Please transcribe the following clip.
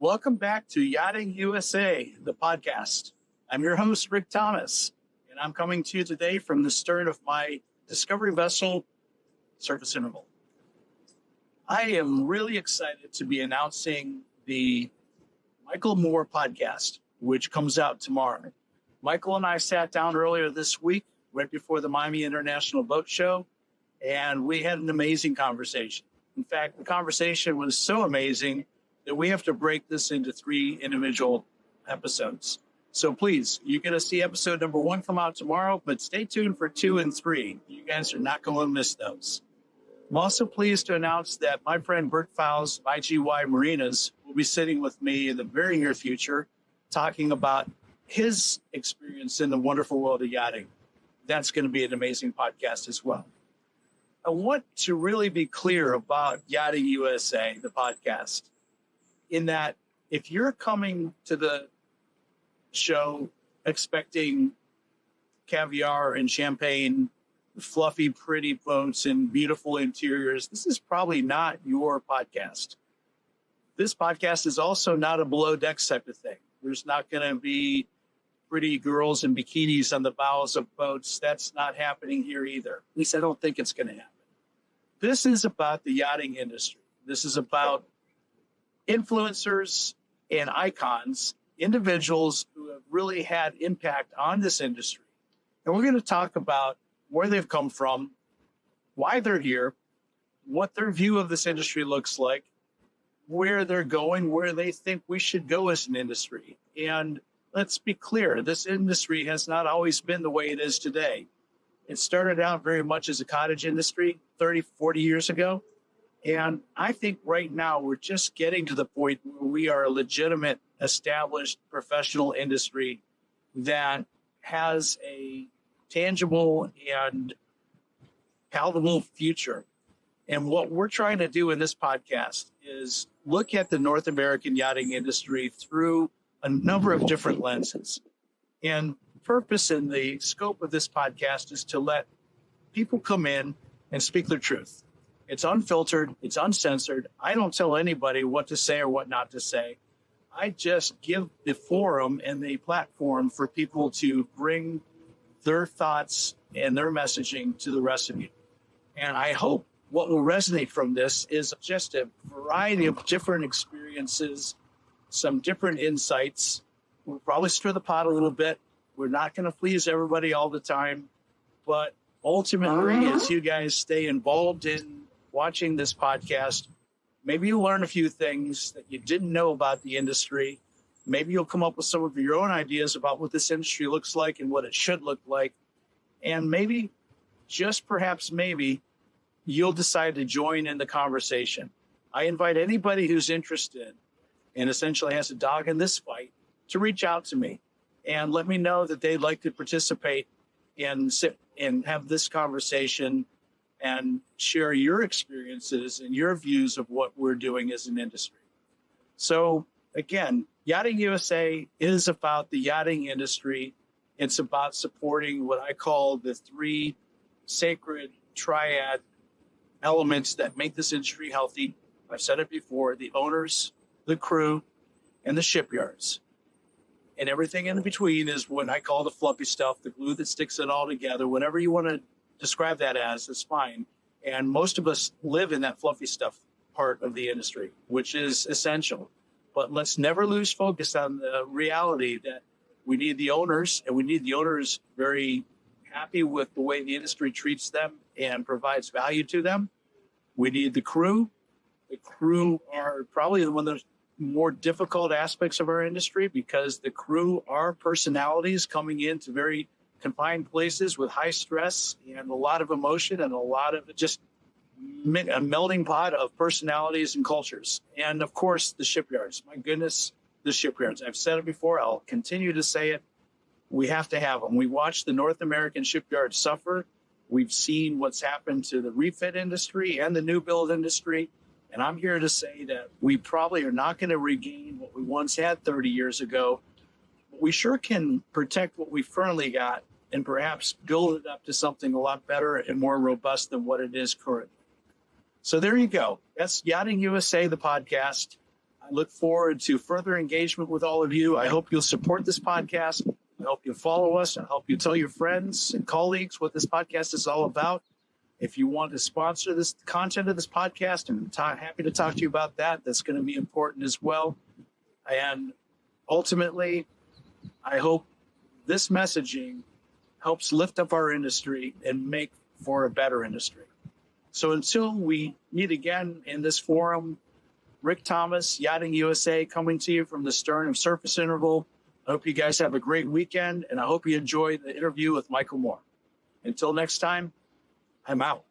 Welcome back to Yachting USA, the podcast. I'm your host, Rick Thomas, and I'm coming to you today from the stern of my discovery vessel, Surface Interval. I am really excited to be announcing the Michael Moore podcast, which comes out tomorrow. Michael and I sat down earlier this week, right before the Miami International Boat Show, and we had an amazing conversation. In fact, the conversation was so amazing that we have to break this into 3 individual episodes. So please, you're going to see episode number 1 come out tomorrow, but stay tuned for 2 and 3. You guys are not going to miss those. I'm also pleased to announce that my friend Bert Fowles of IGY Marinas will be sitting with me in the very near future, talking about his experience in the wonderful world of yachting. That's going to be an amazing podcast as well. I want to really be clear about Yachting USA, the podcast, in that if you're coming to the show expecting caviar and champagne, fluffy, pretty boats and beautiful interiors, this is probably not your podcast. This podcast is also not a below deck type of thing. There's not going to be pretty girls in bikinis on the bows of boats. That's not happening here either. At least I don't think it's going to happen. This is about the yachting industry. This is about influencers and icons, individuals who have really had impact on this industry. And we're going to talk about where they've come from, why they're here, what their view of this industry looks like, where they're going, where they think we should go as an industry. And let's be clear, this industry has not always been the way it is today. It started out very much as a cottage industry 30, 40 years ago. And I think right now we're just getting to the point where we are a legitimate, established professional industry that has a tangible and palatable future. And what we're trying to do in this podcast is look at the North American yachting industry through a number of different lenses. And the purpose and the scope of this podcast is to let people come in and speak their truth. It's unfiltered. It's uncensored. I don't tell anybody what to say or what not to say. I just give the forum and the platform for people to bring their thoughts and their messaging to the rest of you. And I hope what will resonate from this is just a variety of different experiences, some different insights. We'll probably stir the pot a little bit. We're not going to please everybody all the time, but ultimately, as you guys stay involved in watching this podcast, maybe you'll learn a few things that you didn't know about the industry. Maybe you'll come up with some of your own ideas about what this industry looks like and what it should look like. And maybe, just perhaps maybe, you'll decide to join in the conversation. I invite anybody who's interested and essentially has a dog in this fight to reach out to me and let me know that they'd like to participate and sit and have this conversation and share your experiences and your views of what we're doing as an industry. So again, Yachting USA is about the yachting industry. It's about supporting what I call the 3 sacred triad elements that make this industry healthy. I've said it before, the owners, the crew, and the shipyards. And everything in between is what I call the fluffy stuff, the glue that sticks it all together. Whatever you want to describe that as is fine. And most of us live in that fluffy stuff part of the industry, which is essential. But let's never lose focus on the reality that we need the owners, and we need the owners very happy with the way the industry treats them and provides value to them. We need the crew. The crew are probably one of the more difficult aspects of our industry because the crew are personalities coming into very confined places with high stress and a lot of emotion and a lot of just a melting pot of personalities and cultures. And of course, the shipyards. My goodness, the shipyards. I've said it before. I'll continue to say it. We have to have them. We watched the North American shipyards suffer. We've seen what's happened to the refit industry and the new build industry. And I'm here to say that we probably are not going to regain what we once had 30 years ago. But we sure can protect what we've currently got and perhaps build it up to something a lot better and more robust than what it is currently. So there you go. That's Yachting USA, the podcast. I look forward to further engagement with all of you. I hope you'll support this podcast. I hope you follow us. I hope you tell your friends and colleagues what this podcast is all about. If you want to sponsor this content of this podcast, I'm happy to talk to you about that. That's going to be important as well. And ultimately, I hope this messaging helps lift up our industry and make for a better industry. So until we meet again in this forum, Rick Thomas, Yachting USA, coming to you from the stern of Surface Interval. I hope you guys have a great weekend, and I hope you enjoy the interview with Michael Moore. Until next time, I'm out.